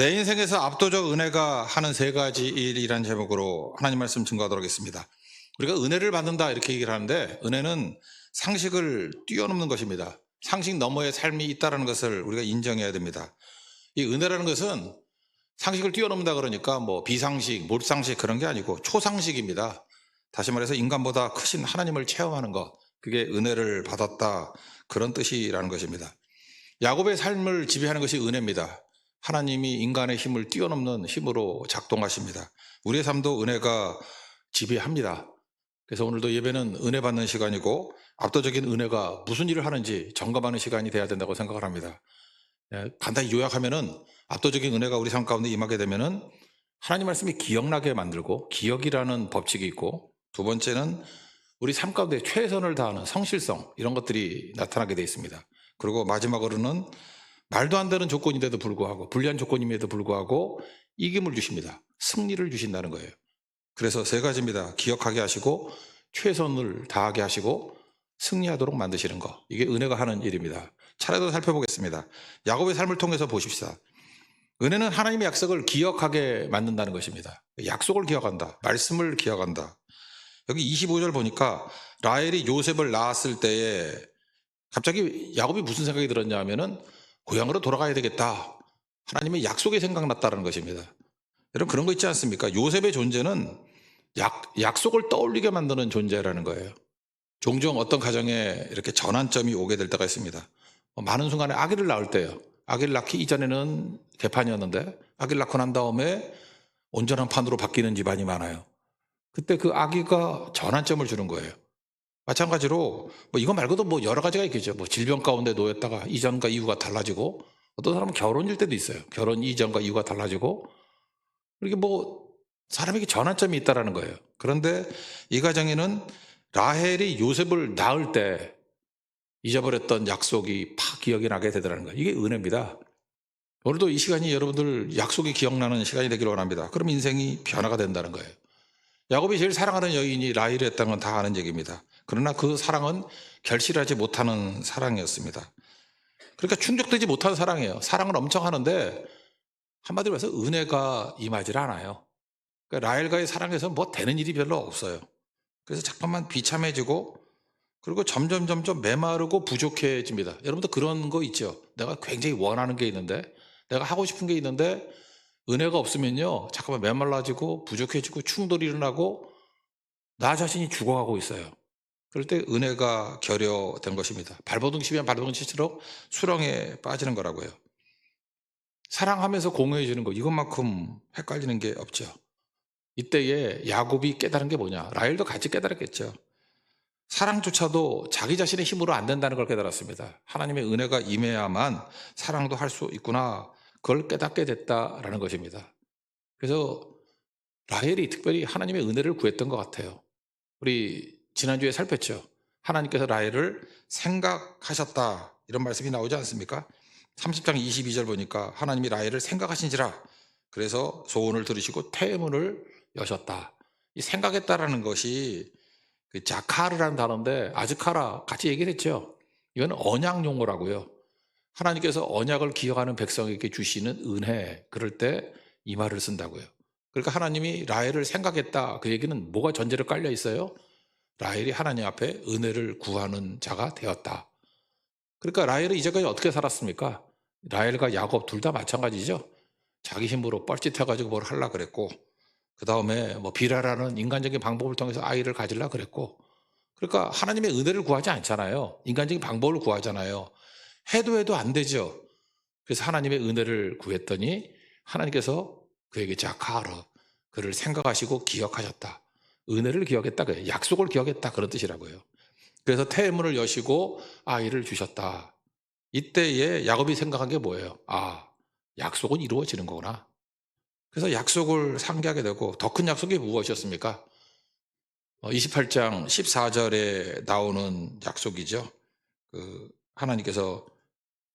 내 인생에서 압도적 은혜가 하는 세 가지 일이라는 제목으로 하나님 말씀 증거하도록 하겠습니다. 우리가 은혜를 받는다 이렇게 얘기를 하는데, 은혜는 상식을 뛰어넘는 것입니다. 상식 너머의 삶이 있다는 것을 우리가 인정해야 됩니다. 이 은혜라는 것은 상식을 뛰어넘는다 그러니까 뭐 비상식, 몰상식 그런 게 아니고 초상식입니다. 다시 말해서 인간보다 크신 하나님을 체험하는 것, 그게 은혜를 받았다, 그런 뜻이라는 것입니다. 야곱의 삶을 지배하는 것이 은혜입니다. 하나님이 인간의 힘을 뛰어넘는 힘으로 작동하십니다. 우리의 삶도 은혜가 지배합니다. 그래서 오늘도 예배는 은혜 받는 시간이고, 압도적인 은혜가 무슨 일을 하는지 점검하는 시간이 돼야 된다고 생각을 합니다. 간단히 요약하면은, 압도적인 은혜가 우리 삶 가운데 임하게 되면은 하나님 말씀이 기억나게 만들고, 기억이라는 법칙이 있고, 두 번째는 우리 삶 가운데 최선을 다하는 성실성, 이런 것들이 나타나게 되어 있습니다. 그리고 마지막으로는 말도 안 되는 조건인데도 불구하고, 불리한 조건임에도 불구하고 이김을 주십니다. 승리를 주신다는 거예요. 그래서 세 가지입니다. 기억하게 하시고, 최선을 다하게 하시고, 승리하도록 만드시는 것. 이게 은혜가 하는 일입니다. 차례로 살펴보겠습니다. 야곱의 삶을 통해서 보십시다. 은혜는 하나님의 약속을 기억하게 만든다는 것입니다. 약속을 기억한다, 말씀을 기억한다. 여기 25절 보니까 라헬이 요셉을 낳았을 때에 갑자기 야곱이 무슨 생각이 들었냐 하면은, 고향으로 돌아가야 되겠다, 하나님의 약속이 생각났다는 것입니다. 여러분, 그런 거 있지 않습니까? 요셉의 존재는 약속을 떠올리게 만드는 존재라는 거예요. 종종 어떤 가정에 이렇게 전환점이 오게 될 때가 있습니다. 많은 순간에 아기를 낳을 때요. 아기를 낳기 이전에는 개판이었는데, 아기를 낳고 난 다음에 온전한 판으로 바뀌는 집안이 많아요. 그때 그 아기가 전환점을 주는 거예요. 마찬가지로 이거 말고도 여러 가지가 있겠죠. 질병 가운데 놓였다가 이전과 이후가 달라지고, 어떤 사람은 결혼일 때도 있어요. 결혼 이전과 이후가 달라지고, 이렇게 사람에게 전환점이 있다라는 거예요. 그런데 이 가정에는 라헬이 요셉을 낳을 때 잊어버렸던 약속이 팍 기억이 나게 되더라는 거예요. 이게 은혜입니다. 오늘도 이 시간이 여러분들 약속이 기억나는 시간이 되기를 원합니다. 그럼 인생이 변화가 된다는 거예요. 야곱이 제일 사랑하는 여인이 라헬이었다는 건 다 아는 얘기입니다. 그러나 그 사랑은 결실하지 못하는 사랑이었습니다. 그러니까 충족되지 못한 사랑이에요. 사랑은 엄청 하는데 한마디로 해서 은혜가 임하지 않아요. 그러니까 라헬과의 사랑에서 되는 일이 별로 없어요. 그래서 잠깐만 비참해지고, 그리고 점점 메마르고 부족해집니다. 여러분도 그런 거 있죠? 내가 굉장히 원하는 게 있는데, 내가 하고 싶은 게 있는데 은혜가 없으면요, 잠깐만 메말라지고 부족해지고 충돌이 일어나고 나 자신이 죽어가고 있어요. 그럴 때 은혜가 결여된 것입니다. 발버둥 치면 발버둥 칠수록 수렁에 빠지는 거라고요. 사랑하면서 공유해 주는 거, 이것만큼 헷갈리는 게 없죠. 이때에 야곱이 깨달은 게 뭐냐? 라헬도 같이 깨달았겠죠. 사랑조차도 자기 자신의 힘으로 안 된다는 걸 깨달았습니다. 하나님의 은혜가 임해야만 사랑도 할 수 있구나, 그걸 깨닫게 됐다라는 것입니다. 그래서 라헬이 특별히 하나님의 은혜를 구했던 것 같아요. 우리 지난주에 살폈죠. 하나님께서 라헬을 생각하셨다, 이런 말씀이 나오지 않습니까? 30장 22절 보니까 하나님이 라헬을 생각하신지라, 그래서 소원을 들으시고 태문을 여셨다. 이 생각했다라는 것이 그 자카르라는 단어인데, 아즈카라 같이 얘기를 했죠. 이건 언약 용어라고요. 하나님께서 언약을 기억하는 백성에게 주시는 은혜, 그럴 때 이 말을 쓴다고요. 그러니까 하나님이 라헬을 생각했다, 그 얘기는 뭐가 전제로 깔려 있어요? 라헬이 하나님 앞에 은혜를 구하는 자가 되었다. 그러니까 라헬은 이제까지 어떻게 살았습니까? 라헬과 야곱 둘 다 마찬가지죠. 자기 힘으로 뻘짓해가지고 뭘 하려고 그랬고, 그 다음에 비라라는 인간적인 방법을 통해서 아이를 가지려고 그랬고, 그러니까 하나님의 은혜를 구하지 않잖아요. 인간적인 방법을 구하잖아요. 해도 안 되죠. 그래서 하나님의 은혜를 구했더니 하나님께서 그에게 자카르, 그를 생각하시고 기억하셨다. 은혜를 기억했다, 그래요. 약속을 기억했다, 그런 뜻이라고요. 그래서 태문을 여시고 아이를 주셨다. 이때에 야곱이 생각한 게 뭐예요? 약속은 이루어지는 거구나. 그래서 약속을 상기하게 되고, 더 큰 약속이 무엇이었습니까? 28장 14절에 나오는 약속이죠. 하나님께서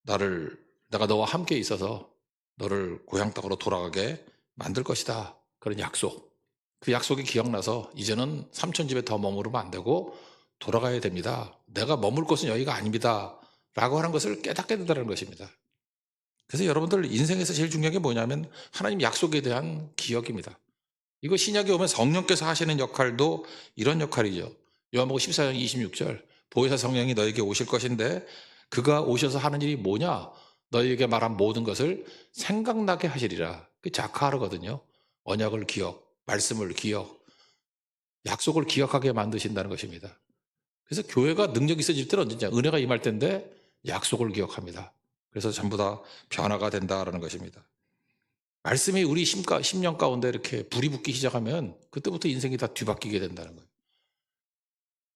내가 너와 함께 있어서 너를 고향 땅으로 돌아가게 만들 것이다, 그런 약속. 그 약속이 기억나서 이제는 삼촌 집에 더 머무르면 안 되고 돌아가야 됩니다. 내가 머물 곳은 여기가 아닙니다, 라고 하는 것을 깨닫게 된다는 것입니다. 그래서 여러분들 인생에서 제일 중요한 게 뭐냐면 하나님 약속에 대한 기억입니다. 이거 신약에 오면 성령께서 하시는 역할도 이런 역할이죠. 요한복음 14장 26절 보혜사 성령이 너에게 오실 것인데 그가 오셔서 하는 일이 뭐냐? 너에게 말한 모든 것을 생각나게 하시리라. 그 자카하르거든요. 언약을 기억, 말씀을 기억, 약속을 기억하게 만드신다는 것입니다. 그래서 교회가 능력이 있어질 때는 언제냐? 은혜가 임할 때인데 약속을 기억합니다. 그래서 전부 다 변화가 된다라는 것입니다. 말씀이 우리 심령 가운데 이렇게 불이 붙기 시작하면 그때부터 인생이 다 뒤바뀌게 된다는 거예요.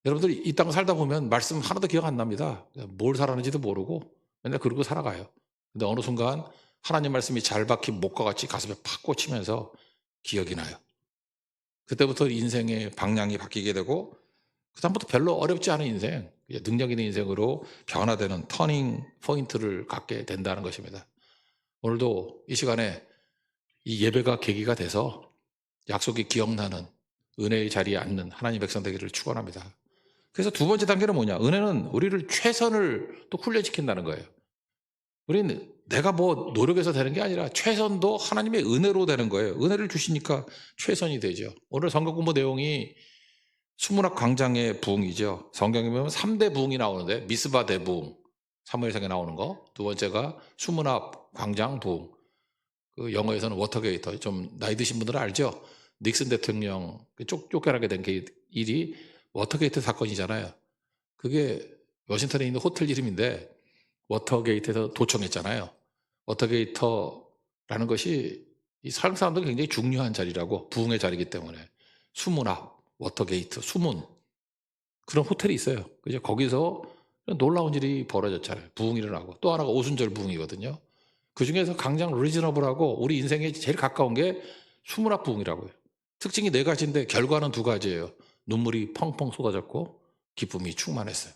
여러분들이 이 땅 살다 보면 말씀 하나도 기억 안 납니다. 뭘 살았는지도 모르고 맨날 그러고 살아가요. 근데 어느 순간 하나님 말씀이 잘 박힌 목과 같이 가슴에 팍 꽂히면서 기억이 나요. 그때부터 인생의 방향이 바뀌게 되고 그다음부터 별로 어렵지 않은 인생, 능력 있는 인생으로 변화되는 터닝 포인트를 갖게 된다는 것입니다. 오늘도 이 시간에 이 예배가 계기가 돼서 약속이 기억나는 은혜의 자리에 앉는 하나님 백성 되기를 축원합니다. 그래서 두 번째 단계는 뭐냐? 은혜는 우리를 최선을 또 훈련시킨다는 거예요. 우리는 내가 뭐 노력해서 되는 게 아니라 최선도 하나님의 은혜로 되는 거예요. 은혜를 주시니까 최선이 되죠. 오늘 성경 공부 내용이 수문학 광장의 부흥이죠. 성경에 보면 3대 부흥이 나오는데 미스바 대부흥, 사무엘상에 나오는 거. 두 번째가 수문학 광장 부흥. 그 영어에서는 워터게이트. 좀 나이 드신 분들은 알죠? 닉슨 대통령 쫓겨나게 된 일이 워터게이트 사건이잖아요. 그게 워싱턴에 있는 호텔 이름인데 워터게이트에서 도청했잖아요. 워터게이터라는 것이 이 서양 사람들 굉장히 중요한 자리라고 부흥의 자리이기 때문에 수문학, 워터게이트, 수문 그런 호텔이 있어요. 그죠? 거기서 놀라운 일이 벌어졌잖아요. 부흥이 일어나고 또 하나가 오순절 부흥이거든요. 그 중에서 강장 리즈너블하고 우리 인생에 제일 가까운 게 수문학 부흥이라고요. 특징이 네 가지인데 결과는 두 가지예요. 눈물이 펑펑 쏟아졌고 기쁨이 충만했어요.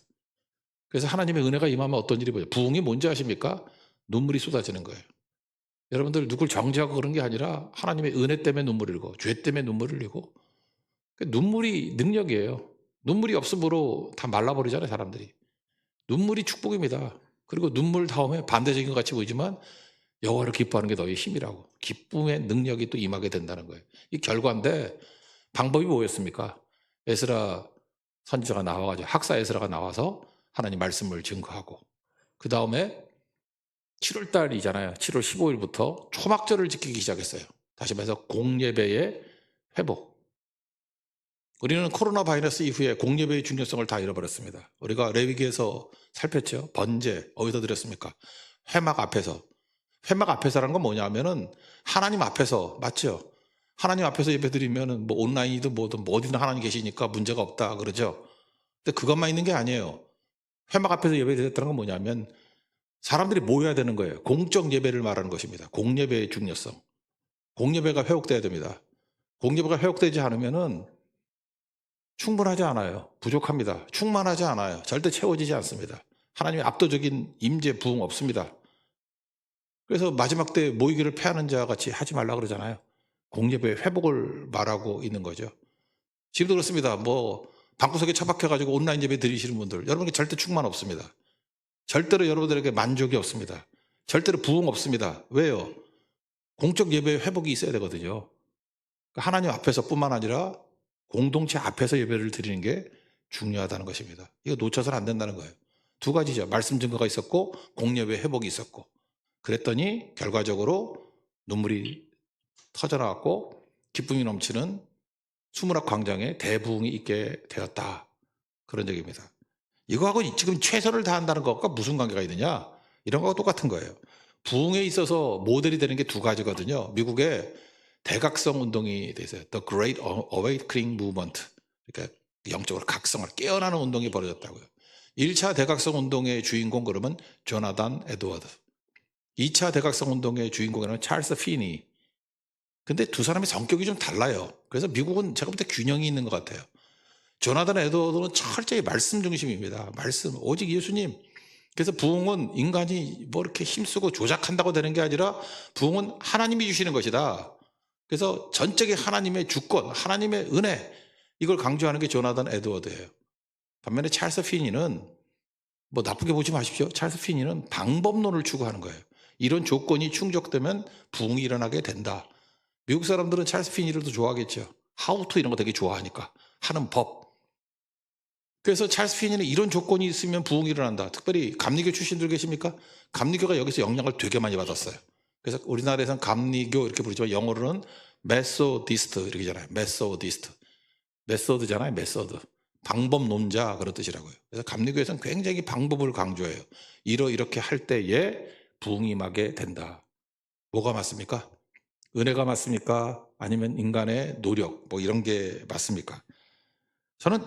그래서 하나님의 은혜가 임하면 어떤 일이 보여요? 부흥이 뭔지 아십니까? 눈물이 쏟아지는 거예요. 여러분들 누굴 정죄하고 그런 게 아니라 하나님의 은혜 때문에 눈물을 흘리고 죄 때문에 눈물을 흘리고 눈물이 능력이에요. 눈물이 없으므로 다 말라버리잖아요, 사람들이. 눈물이 축복입니다. 그리고 눈물 다음에 반대적인 것 같이 보이지만 여호와를 기뻐하는 게 너의 힘이라고. 기쁨의 능력이 또 임하게 된다는 거예요. 이 결과인데 방법이 뭐였습니까? 에스라 선지자가 나와가지고 학사 에스라가 나와서 하나님 말씀을 증거하고 그 다음에 7월 달이잖아요. 7월 15일부터 초막절을 지키기 시작했어요. 다시 말해서 공예배의 회복. 우리는 코로나 바이러스 이후에 공예배의 중요성을 다 잃어버렸습니다. 우리가 레위기에서 살폈죠. 번제 어디서 드렸습니까? 회막 앞에서. 회막 앞에서라는 건 뭐냐면은 하나님 앞에서 맞죠? 하나님 앞에서 예배 드리면은 뭐 온라인이든 뭐든 뭐 어디든 하나님 계시니까 문제가 없다 그러죠. 근데 그것만 있는 게 아니에요. 회막 앞에서 예배 드렸다는 건 뭐냐면 사람들이 모여야 되는 거예요. 공적 예배를 말하는 것입니다. 공예배의 중요성. 공예배가 회복돼야 됩니다. 공예배가 회복되지 않으면은 충분하지 않아요. 부족합니다. 충만하지 않아요. 절대 채워지지 않습니다. 하나님의 압도적인 임재 부흥 없습니다. 그래서 마지막 때 모이기를 패하는 자 같이 하지 말라 그러잖아요. 공예배의 회복을 말하고 있는 거죠. 지금도 그렇습니다. 뭐 방구석에 처박혀가지고 온라인 예배 드리시는 분들 여러분께 절대 충만 없습니다. 절대로 여러분들에게 만족이 없습니다. 절대로 부흥 없습니다. 왜요? 공적 예배의 회복이 있어야 되거든요. 하나님 앞에서뿐만 아니라 공동체 앞에서 예배를 드리는 게 중요하다는 것입니다. 이거 놓쳐서는 안 된다는 거예요. 두 가지죠. 말씀 증거가 있었고 공예배 회복이 있었고 그랬더니 결과적으로 눈물이 터져나왔고 기쁨이 넘치는 수문학 광장에 대부흥이 있게 되었다. 그런 얘기입니다. 이거하고 지금 최선을 다한다는 것과 무슨 관계가 있느냐? 이런 거하고 똑같은 거예요. 부흥에 있어서 모델이 되는 게 두 가지거든요. 미국의 대각성 운동이 돼 있어요. The Great Awakening Movement. 그러니까 영적으로 각성을 깨어나는 운동이 벌어졌다고요. 1차 대각성 운동의 주인공 그러면 조나단 에드워드. 2차 대각성 운동의 주인공은 찰스 피니. 근데 두 사람의 성격이 좀 달라요. 그래서 미국은 제가 볼 때 균형이 있는 것 같아요. 조나단 에드워드는 철저히 말씀 중심입니다. 말씀, 오직 예수님. 그래서 부흥은 인간이 뭐 이렇게 힘쓰고 조작한다고 되는 게 아니라 부흥은 하나님이 주시는 것이다. 그래서 전적인 하나님의 주권, 하나님의 은혜 이걸 강조하는 게 조나단 에드워드예요. 반면에 찰스 피니는 뭐 나쁘게 보지 마십시오. 찰스 피니는 방법론을 추구하는 거예요. 이런 조건이 충족되면 부흥이 일어나게 된다. 미국 사람들은 찰스 피니를 더 좋아하겠죠. 하우투 이런 거 되게 좋아하니까. 하는 법. 그래서 찰스 피니는 이런 조건이 있으면 부흥이 일어난다. 특별히 감리교 출신들 계십니까? 감리교가 여기서 영향을 되게 많이 받았어요. 그래서 우리나라에서는 감리교 이렇게 부르지만 영어로는 메소디스트 이렇게 잖아요. 메소디스트. 메소드잖아요. 메소드. 방법론자 그런 뜻이라고요. 그래서 감리교에서는 굉장히 방법을 강조해요. 이렇게 할 때에 부흥이 임하게 된다. 뭐가 맞습니까? 은혜가 맞습니까? 아니면 인간의 노력 뭐 이런 게 맞습니까? 저는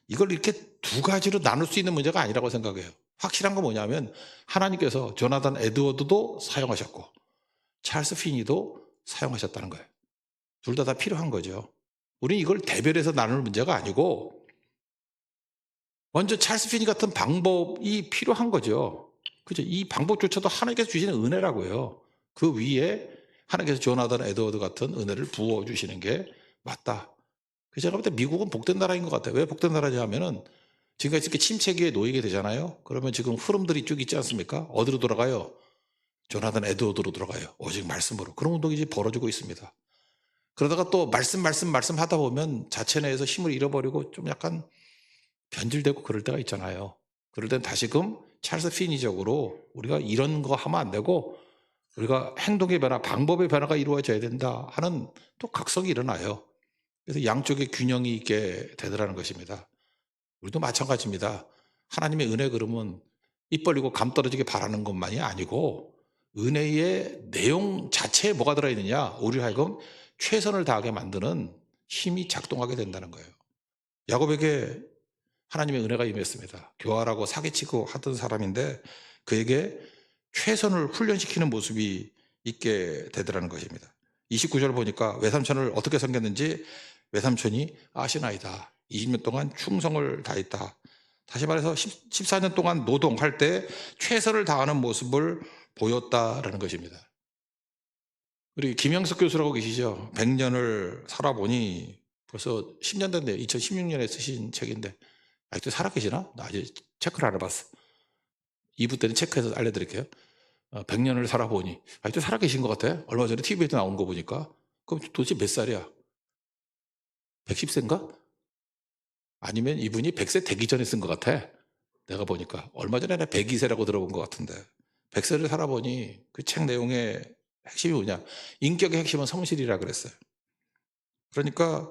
이걸 이렇게 두 가지로 나눌 수 있는 문제가 아니라고 생각해요. 확실한 건 뭐냐면 하나님께서 조나단 에드워드도 사용하셨고 찰스 피니도 사용하셨다는 거예요. 둘 다 필요한 거죠. 우리는 이걸 대별해서 나눌 문제가 아니고 먼저 찰스 피니 같은 방법이 필요한 거죠. 그죠? 이 방법조차도 하나님께서 주시는 은혜라고요. 그 위에 하나님께서 조나단 에드워드 같은 은혜를 부어주시는 게 맞다. 그래서 제가 볼 때 미국은 복된 나라인 것 같아요. 왜 복된 나라냐 하면은 지금까지 이렇게 침체기에 놓이게 되잖아요. 그러면 지금 흐름들이 쭉 있지 않습니까? 어디로 돌아가요? 조나단 에드워드로 돌아가요. 오직 말씀으로. 그런 운동이 이제 벌어지고 있습니다. 그러다가 또 말씀 하다 보면 자체 내에서 힘을 잃어버리고 좀 약간 변질되고 그럴 때가 있잖아요. 그럴 땐 다시금 찰스 피니적으로 우리가 이런 거 하면 안 되고 우리가 행동의 변화, 방법의 변화가 이루어져야 된다 하는 또 각성이 일어나요. 그래서 양쪽의 균형이 있게 되더라는 것입니다. 우리도 마찬가지입니다. 하나님의 은혜 그러면 입 벌리고 감 떨어지게 바라는 것만이 아니고 은혜의 내용 자체에 뭐가 들어있느냐, 우리 하여금 최선을 다하게 만드는 힘이 작동하게 된다는 거예요. 야곱에게 하나님의 은혜가 임했습니다. 교활하고 사기치고 하던 사람인데 그에게 최선을 훈련시키는 모습이 있게 되더라는 것입니다. 29절 보니까 외삼촌을 어떻게 섬겼는지 외삼촌이 아시나이다. 20년 동안 충성을 다했다. 다시 말해서 14년 동안 노동할 때 최선을 다하는 모습을 보였다라는 것입니다. 우리 김영석 교수라고 계시죠? 100년을 살아보니 벌써 10년 됐네요. 2016년에 쓰신 책인데 아직도 살아계시나? 나 아직 체크를 안 해봤어. 2부 때는 체크해서 알려드릴게요. 100년을 살아보니 아직도 살아계신 것 같아. 얼마 전에 TV에도 나온 거 보니까. 그럼 도대체 몇 살이야? 110세인가? 아니면 이분이 100세 되기 전에 쓴 것 같아. 내가 보니까 얼마 전에 102세라고 들어본 것 같은데 100세를 살아보니 그 책 내용의 핵심이 뭐냐, 인격의 핵심은 성실이라 그랬어요. 그러니까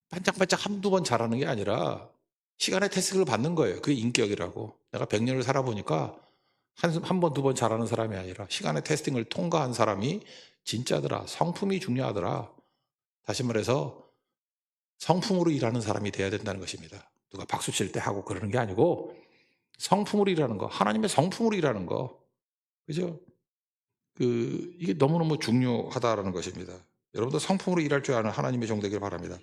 반짝반짝 한두 번 잘하는 게 아니라 시간의 테스트를 받는 거예요. 그게 인격이라고. 내가 100년을 살아보니까 한 번, 두 번 잘하는 사람이 아니라 시간의 테스팅을 통과한 사람이 진짜더라. 성품이 중요하더라. 다시 말해서 성품으로 일하는 사람이 돼야 된다는 것입니다. 누가 박수 칠 때 하고 그러는 게 아니고 성품으로 일하는 거, 하나님의 성품으로 일하는 거. 그죠? 이게 너무너무 중요하다라는 것입니다. 여러분도 성품으로 일할 줄 아는 하나님의 종 되길 바랍니다.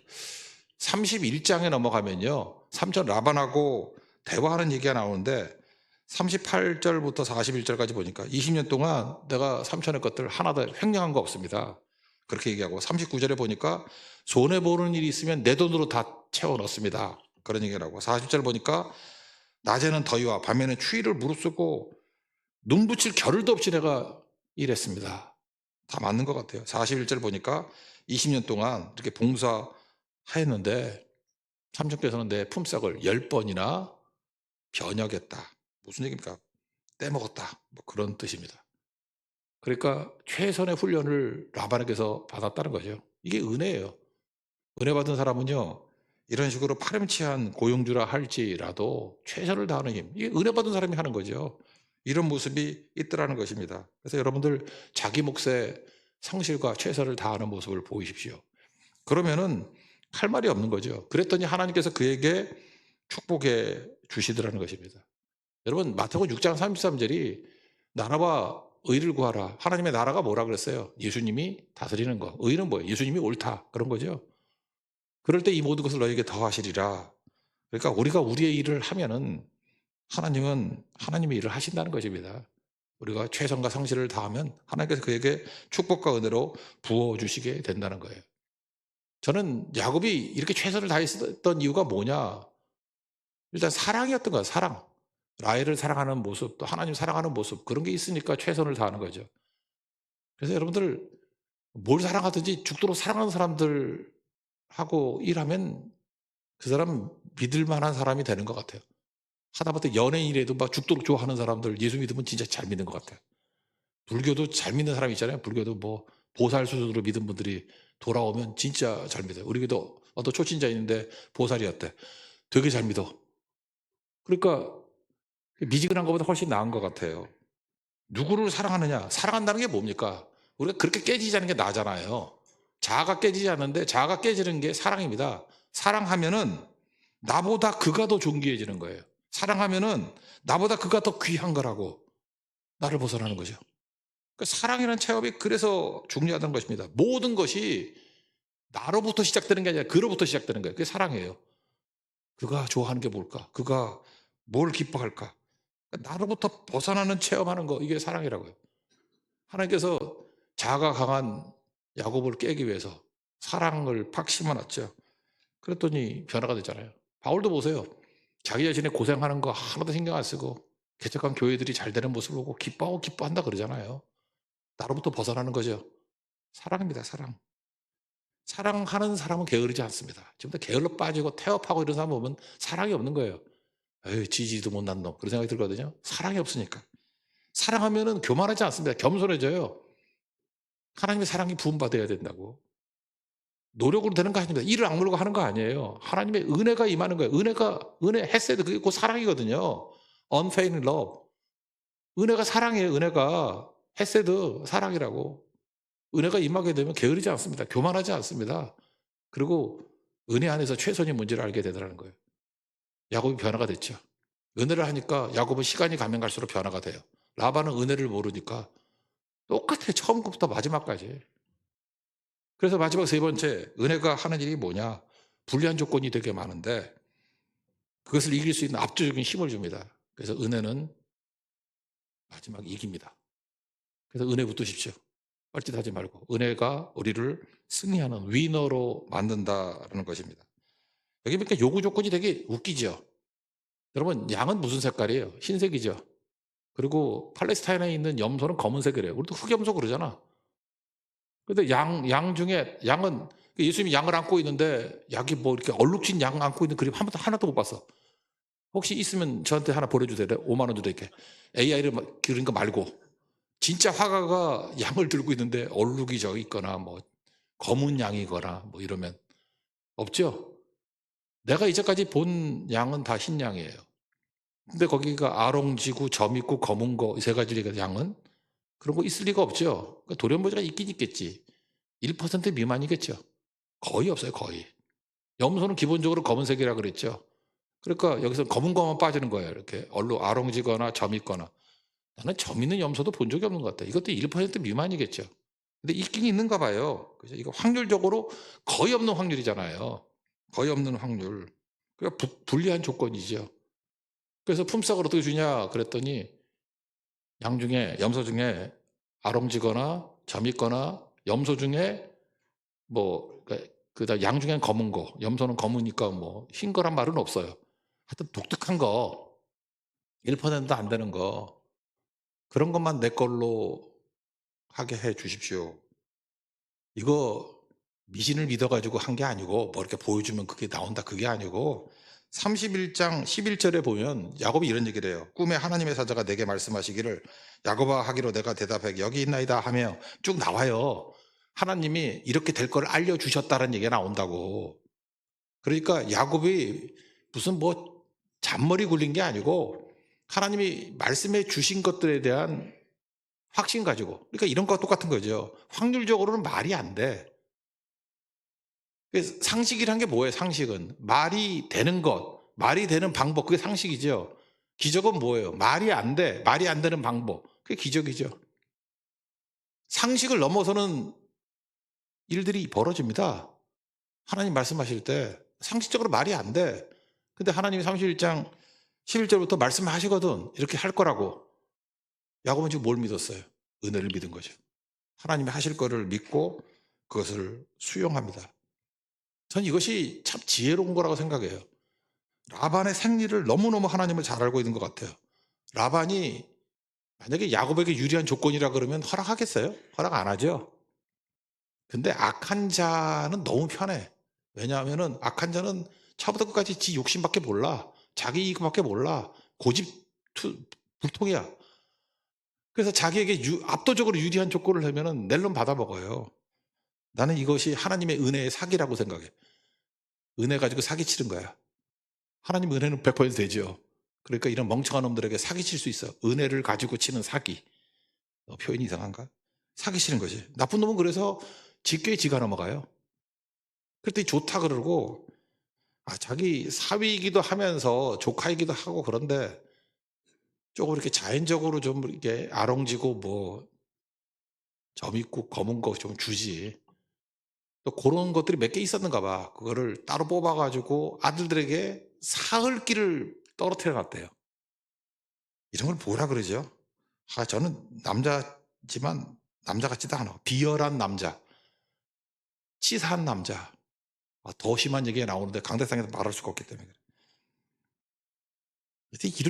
31장에 넘어가면요, 삼촌 라반하고 대화하는 얘기가 나오는데 38절부터 41절까지 보니까 20년 동안 내가 삼촌의 것들 하나도 횡령한 거 없습니다. 그렇게 얘기하고 39절에 보니까 손해보는 일이 있으면 내 돈으로 다 채워 넣습니다. 그런 얘기를 하고 40절 보니까 낮에는 더위와 밤에는 추위를 무릅쓰고 눈 붙일 겨를도 없이 내가 일했습니다. 다 맞는 것 같아요. 41절 보니까 20년 동안 이렇게 봉사했는데 삼촌께서는 내 품삯을 10번이나 변역했다. 무슨 얘기입니까? 떼먹었다. 뭐 그런 뜻입니다. 그러니까 최선의 훈련을 라반에게서 받았다는 거죠. 이게 은혜예요. 은혜 받은 사람은요, 이런 식으로 파렴치한 고용주라 할지라도 최선을 다하는 힘, 이게 은혜 받은 사람이 하는 거죠. 이런 모습이 있더라는 것입니다. 그래서 여러분들 자기 몫의 성실과 최선을 다하는 모습을 보이십시오. 그러면은 할 말이 없는 거죠. 그랬더니 하나님께서 그에게 축복해 주시더라는 것입니다. 여러분 마태복음 6장 33절이 나라와 의를 구하라. 하나님의 나라가 뭐라 그랬어요? 예수님이 다스리는 거. 의는 뭐예요? 예수님이 옳다. 그런 거죠. 그럴 때 이 모든 것을 너에게 더하시리라. 그러니까 우리가 우리의 일을 하면은 하나님은 하나님의 일을 하신다는 것입니다. 우리가 최선과 성실을 다하면 하나님께서 그에게 축복과 은혜로 부어주시게 된다는 거예요. 저는 야곱이 이렇게 최선을 다했던 이유가 뭐냐? 일단 사랑이었던 거야, 사랑. 라헬을 사랑하는 모습, 또 하나님 사랑하는 모습, 그런 게 있으니까 최선을 다하는 거죠. 그래서 여러분들 뭘 사랑하든지 죽도록 사랑하는 사람들하고 일하면 그 사람 믿을 만한 사람이 되는 것 같아요. 하다못해 연예인이라도 막 죽도록 좋아하는 사람들 예수 믿으면 진짜 잘 믿는 것 같아요. 불교도 잘 믿는 사람 있잖아요. 불교도 뭐 보살 수준으로 믿은 분들이 돌아오면 진짜 잘 믿어요. 우리 교도 어떤 초신자 있는데 보살이었대. 되게 잘 믿어. 그러니까 미지근한 것보다 훨씬 나은 것 같아요. 누구를 사랑하느냐? 사랑한다는 게 뭡니까? 우리가 그렇게 깨지지 않는 게 나잖아요. 자아가 깨지지 않는데 자아가 깨지는 게 사랑입니다. 사랑하면은 나보다 그가 더 존귀해지는 거예요. 사랑하면은 나보다 그가 더 귀한 거라고 나를 벗어나는 거죠. 그러니까 사랑이라는 체험이 그래서 중요하다는 것입니다. 모든 것이 나로부터 시작되는 게 아니라 그로부터 시작되는 거예요. 그게 사랑이에요. 그가 좋아하는 게 뭘까? 그가 뭘 기뻐할까? 그러니까 나로부터 벗어나는 체험하는 거, 이게 사랑이라고요. 하나님께서 자아가 강한 야곱을 깨기 위해서 사랑을 팍 심어놨죠. 그랬더니 변화가 됐잖아요. 바울도 보세요. 자기 자신의 고생하는 거 하나도 신경 안 쓰고 개척한 교회들이 잘 되는 모습을 보고 기뻐하고 기뻐한다 그러잖아요. 나로부터 벗어나는 거죠. 사랑입니다, 사랑. 사랑하는 사람은 게으르지 않습니다. 지금도 게을러 빠지고 태업하고 이런 사람 보면 사랑이 없는 거예요. 에이, 지지도 못난 놈. 그런 생각이 들거든요. 사랑이 없으니까. 사랑하면은 교만하지 않습니다. 겸손해져요. 하나님의 사랑이 부음받아야 된다고. 노력으로 되는 거 아닙니다. 이를 악물고 하는 거 아니에요. 하나님의 은혜가 임하는 거예요. 은혜, 헤세드, 그게 곧 사랑이거든요. unfailing love. 은혜가 사랑이에요, 은혜가. 헤세드, 사랑이라고. 은혜가 임하게 되면 게으르지 않습니다. 교만하지 않습니다. 그리고 은혜 안에서 최선의 문제를 알게 되더라는 거예요. 야곱이 변화가 됐죠. 은혜를 하니까 야곱은 시간이 가면 갈수록 변화가 돼요. 라반은 은혜를 모르니까 똑같아요. 처음부터 마지막까지. 그래서 마지막 세 번째, 은혜가 하는 일이 뭐냐? 불리한 조건이 되게 많은데 그것을 이길 수 있는 압도적인 힘을 줍니다. 그래서 은혜는 마지막 이깁니다. 그래서 은혜 붙드십시오. 뻘짓하지 말고 은혜가 우리를 승리하는 위너로 만든다라는 것입니다. 여기 보니까 요구 조건이 되게 웃기죠. 여러분, 양은 무슨 색깔이에요? 흰색이죠. 그리고 팔레스타인에 있는 염소는 검은색이래요. 우리도 흑염소 그러잖아. 근데 양 중에 양은 예수님이 양을 안고 있는데 약이 뭐 이렇게 얼룩진 양 안고 있는 그림 하나도 못 봤어. 혹시 있으면 저한테 하나 보내주세요. 5만 원 드릴게. AI를 그런 거 말고 진짜 화가가 양을 들고 있는데 얼룩이 저기 있거나 뭐 검은 양이거나 뭐 이러면 없죠. 내가 이제까지 본 양은 다 흰 양이에요. 근데 거기가 아롱지구, 점 있고 검은 거 세 가지 양은 그런 거 있을 리가 없죠. 그러니까 돌연모지가 있긴 있겠지. 1% 미만이겠죠. 거의 없어요, 거의. 염소는 기본적으로 검은색이라 그랬죠. 그러니까 여기서 검은 거만 빠지는 거예요. 이렇게 아롱지거나 점 있거나. 나는 점 있는 염소도 본 적이 없는 것 같아요. 이것도 1% 미만이겠죠. 근데 있긴 있는가 봐요. 그래서 이거 확률적으로 거의 없는 확률이잖아요. 거의 없는 확률. 그러니까 불리한 조건이죠. 그래서 품삯을 어떻게 주냐 그랬더니 염소 중에 아롱지거나 점 있거나 염소 중에 뭐 그다음 양 중엔 검은 거, 염소는 검으니까 뭐 흰 거란 말은 없어요. 하여튼 독특한 거 1%도 안 되는 거 그런 것만 내 걸로 하게 해 주십시오. 이거 미신을 믿어가지고 한 게 아니고 뭐 이렇게 보여주면 그게 나온다 그게 아니고 31장 11절에 보면 야곱이 이런 얘기를 해요. 꿈에 하나님의 사자가 내게 말씀하시기를 야곱아 하기로 내가 대답하기 여기 있나이다 하며 쭉 나와요. 하나님이 이렇게 될 걸 알려주셨다는 얘기가 나온다고. 그러니까 야곱이 무슨 뭐 잔머리 굴린 게 아니고 하나님이 말씀해 주신 것들에 대한 확신 가지고. 그러니까 이런 거와 똑같은 거죠. 확률적으로는 말이 안 돼. 상식이란 게 뭐예요? 상식은 말이 되는 것, 말이 되는 방법, 그게 상식이죠. 기적은 뭐예요? 말이 안 돼, 말이 안 되는 방법, 그게 기적이죠. 상식을 넘어서는 일들이 벌어집니다. 하나님 말씀하실 때 상식적으로 말이 안 돼. 근데 하나님이 31장 11절부터 말씀하시거든. 이렇게 할 거라고. 야곱은 지금 뭘 믿었어요? 은혜를 믿은 거죠. 하나님이 하실 거를 믿고 그것을 수용합니다. 전 이것이 참 지혜로운 거라고 생각해요. 라반의 생리를 너무너무 하나님을 잘 알고 있는 것 같아요. 라반이 만약에 야곱에게 유리한 조건이라 그러면 허락하겠어요? 허락 안 하죠. 근데 악한 자는 너무 편해. 왜냐하면은 악한 자는 처음부터 끝까지 지 욕심밖에 몰라. 자기 이익밖에 몰라. 불통이야. 그래서 자기에게 압도적으로 유리한 조건을 하면은 낼름 받아먹어요. 나는 이것이 하나님의 은혜의 사기라고 생각해. 은혜 가지고 사기치는 거야. 하나님 은혜는 100% 되죠. 그러니까 이런 멍청한 놈들에게 사기칠 수 있어. 은혜를 가지고 치는 사기. 표현이 이상한가? 사기치는 거지. 나쁜 놈은 그래서 지게 지가 넘어가요. 그랬더니 좋다 그러고, 자기 사위이기도 하면서 조카이기도 하고 그런데 조금 이렇게 자연적으로 좀 이렇게 아롱지고 뭐 점 있고 검은 거 좀 주지. 또 그런 것들이 몇 개 있었는가 봐. 그거를 따로 뽑아가지고 아들들에게 사흘기를 떨어뜨려 놨대요. 이런 걸 뭐라 그러죠? 저는 남자지만 남자 같지도 않아. 비열한 남자, 치사한 남자. 더 심한 얘기가 나오는데 강대상에서 말할 수가 없기 때문에 그래.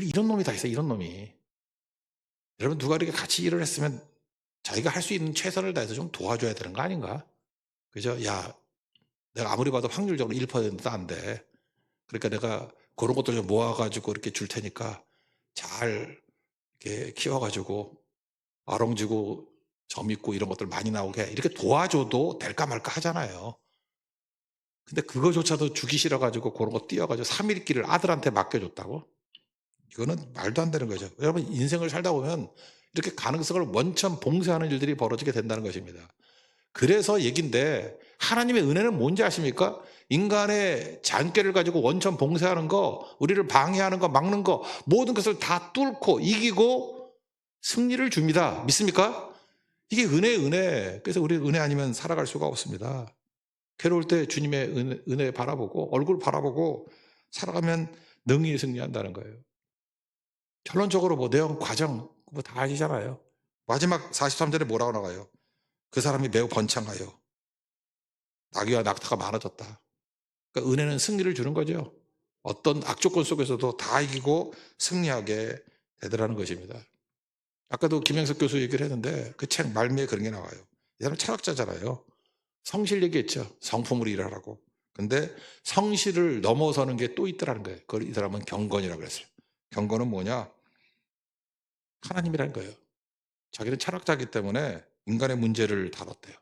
이런 놈이 다 있어, 이런 놈이. 여러분, 누가 이렇게 같이 일을 했으면 자기가 할 수 있는 최선을 다해서 좀 도와줘야 되는 거 아닌가? 그죠? 야, 내가 아무리 봐도 확률적으로 1%도 안 돼. 그러니까 내가 그런 것들 좀 모아가지고 이렇게 줄 테니까 잘 이렇게 키워가지고 아롱지고 점 있고 이런 것들 많이 나오게 이렇게 도와줘도 될까 말까 하잖아요. 근데 그거조차도 주기 싫어가지고 그런 거 띄워가지고 3일기를 아들한테 맡겨줬다고? 이거는 말도 안 되는 거죠. 여러분, 인생을 살다 보면 이렇게 가능성을 원천 봉쇄하는 일들이 벌어지게 된다는 것입니다. 그래서 얘긴데, 하나님의 은혜는 뭔지 아십니까? 인간의 잔꾀를 가지고 원천 봉쇄하는 거, 우리를 방해하는 거, 막는 거, 모든 것을 다 뚫고 이기고 승리를 줍니다. 믿습니까? 이게 은혜. 그래서 우리 은혜 아니면 살아갈 수가 없습니다. 괴로울 때 주님의 은혜 바라보고 얼굴 바라보고 살아가면 능히 승리한다는 거예요. 결론적으로 뭐 내용 과정 뭐 다 아시잖아요. 마지막 43절에 뭐라고 나가요? 그 사람이 매우 번창하여 나귀와 낙타가 많아졌다. 그러니까 은혜는 승리를 주는 거죠. 어떤 악조건 속에서도 다 이기고 승리하게 되더라는 것입니다. 아까도 김영석 교수 얘기를 했는데 그 책 말미에 그런 게 나와요. 이 사람 철학자잖아요. 성실 얘기했죠. 성품으로 일하라고. 근데 성실을 넘어서는 게 또 있더라는 거예요. 그걸 이 사람은 경건이라고 그랬어요. 경건은 뭐냐? 하나님이라는 거예요. 자기는 철학자이기 때문에 인간의 문제를 다뤘대요.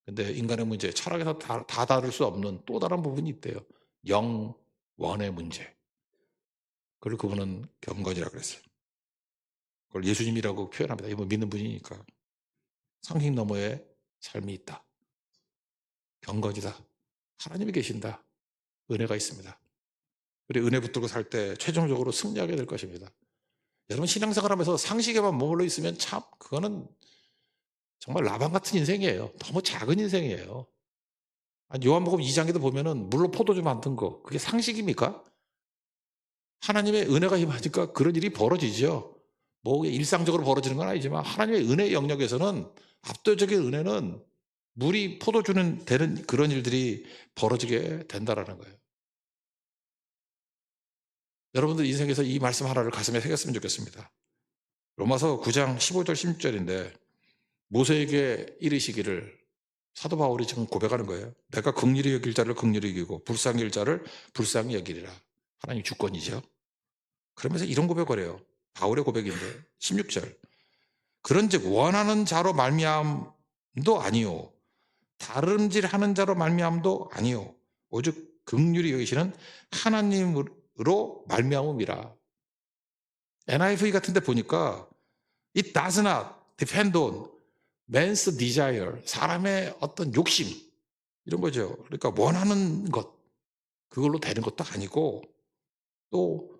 근데 인간의 문제, 철학에서 다 다룰 수 없는 또 다른 부분이 있대요. 영원의 문제. 그걸 그분은 경건이라고 그랬어요. 그걸 예수님이라고 표현합니다. 이분 믿는 분이니까. 상식 너머에 삶이 있다. 경건이다. 하나님이 계신다. 은혜가 있습니다. 우리 은혜 붙들고 살 때 최종적으로 승리하게 될 것입니다. 여러분, 신앙생활 하면서 상식에만 머물러 있으면 참 그거는 정말 라방 같은 인생이에요. 너무 작은 인생이에요. 요한복음 2장에도 보면은 물로 포도주 만든 거, 그게 상식입니까? 하나님의 은혜가 임하니까 그런 일이 벌어지죠. 뭐 일상적으로 벌어지는 건 아니지만 하나님의 은혜 영역에서는 압도적인 은혜는 물이 포도주는 되는 그런 일들이 벌어지게 된다라는 거예요. 여러분들 인생에서 이 말씀 하나를 가슴에 새겼으면 좋겠습니다. 로마서 9장 15절 16절인데 모세에게 이르시기를, 사도 바울이 지금 고백하는 거예요. 내가 긍휼히 여길 자를 긍휼히 여기고 불쌍히 여길 자를 불쌍히 여기리라. 하나님 주권이죠. 그러면서 이런 고백을 해요. 바울의 고백인데 16절. 그런즉 원하는 자로 말미암도 아니요 다름질하는 자로 말미암도 아니요 오직 긍휼히 여기시는 하나님으로 말미암음이라. NIV 같은 데 보니까 It does not depend on man's desire. 사람의 어떤 욕심 이런 거죠. 그러니까 원하는 것 그걸로 되는 것도 아니고 또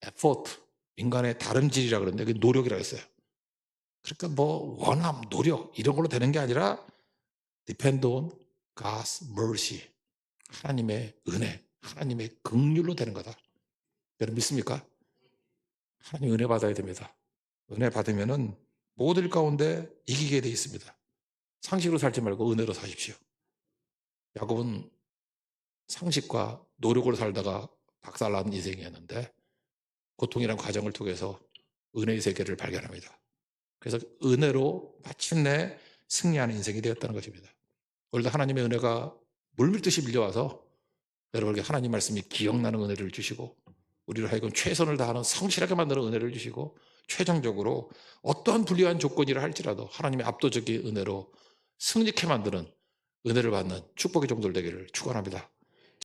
effort 인간의 다름질이라 그러는데 그게 노력이라고 했어요. 그러니까 뭐 원함, 노력 이런 걸로 되는 게 아니라 depend on God's mercy. 하나님의 은혜, 하나님의 긍휼로 되는 거다. 여러분 믿습니까? 하나님 은혜 받아야 됩니다. 은혜 받으면은 모든 일 가운데 이기게 돼 있습니다. 상식으로 살지 말고 은혜로 사십시오. 야곱은 상식과 노력으로 살다가 박살난 인생이었는데 고통이란 과정을 통해서 은혜의 세계를 발견합니다. 그래서 은혜로 마침내 승리하는 인생이 되었다는 것입니다. 오늘도 하나님의 은혜가 물밀듯이 밀려와서 여러분에게 하나님 말씀이 기억나는 은혜를 주시고 우리를 하여금 최선을 다하는 성실하게 만드는 은혜를 주시고 최종적으로 어떠한 불리한 조건이라 할지라도 하나님의 압도적인 은혜로 승리케 만드는 은혜를 받는 축복의 종들 되기를 축원합니다.